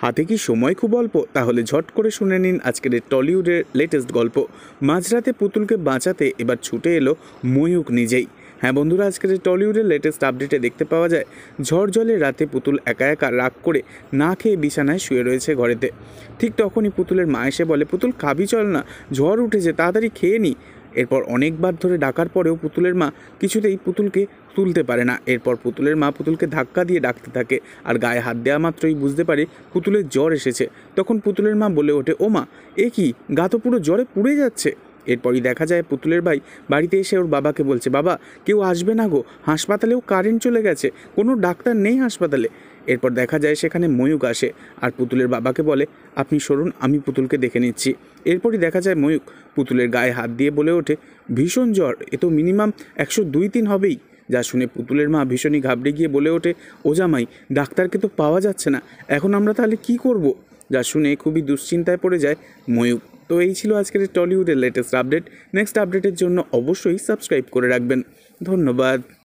হাতে কি সময় খুব অল্প? তাহলে ঝট করে শুনে নিন আজকের এই টলিউডের লেটেস্ট গল্প। মাঝরাতে পুতুলকে বাঁচাতে এবার ছুটে এলো ময়ূক নিজেই। হ্যাঁ বন্ধুরা, আজকের এই টলিউডের লেটেস্ট আপডেটে দেখতে পাওয়া যায় ঝড় জলের রাতে পুতুল একা একা রাগ করে না খেয়ে বিছানায় শুয়ে রয়েছে ঘরেতে। ঠিক তখনই পুতুলের মা এসে বলে, পুতুল খাবি চল না, ঝড় উঠেছে, তাড়াতাড়ি খেয়ে নি। এরপর অনেকবার ধরে ডাকার পরেও পুতুলের মা কিছুতেই পুতুলকে তুলতে পারে না। এরপর পুতুলের মা পুতুলকে ধাক্কা দিয়ে ডাকতে থাকে, আর গায়ে হাত দেওয়া মাত্রই বুঝতে পারে পুতুলের জ্বর এসেছে। তখন পুতুলের মা বলে ওঠে, ও মা, এ কি, গা তো পুরো জ্বরে পুড়ে যাচ্ছে। এরপরই দেখা যায় পুতুলের ভাই বাড়িতে এসে ওর বাবাকে বলছে, বাবা কেউ আসবে না গো, হাসপাতালেও কারেন্ট চলে গেছে, কোনো ডাক্তার নেই হাসপাতালে। এরপর দেখা যায় সেখানে ময়ূক আসে আর পুতুলের বাবাকে বলে, আপনি সরুন, আমি পুতুলকে দেখে নিচ্ছি। এরপরই দেখা যায় ময়ূক পুতুলের গায়ে হাত দিয়ে বলে ওঠে, ভীষণ জ্বর, এ তো মিনিমাম 102-3 হবেই। যা শুনে পুতুলের মা ভীষণই ঘাবড়ে গিয়ে বলে ওঠে, ও জামাই, ডাক্তারকে তো পাওয়া যাচ্ছে না, এখন আমরা তাহলে কি করব? যা শুনে খুবই দুশ্চিন্তায় পড়ে যায় ময়ূক। তো এই ছিল আজকের টলিউডের লেটেস্ট আপডেট। নেক্সট আপডেটের জন্য অবশ্যই সাবস্ক্রাইব করে রাখবেন। ধন্যবাদ।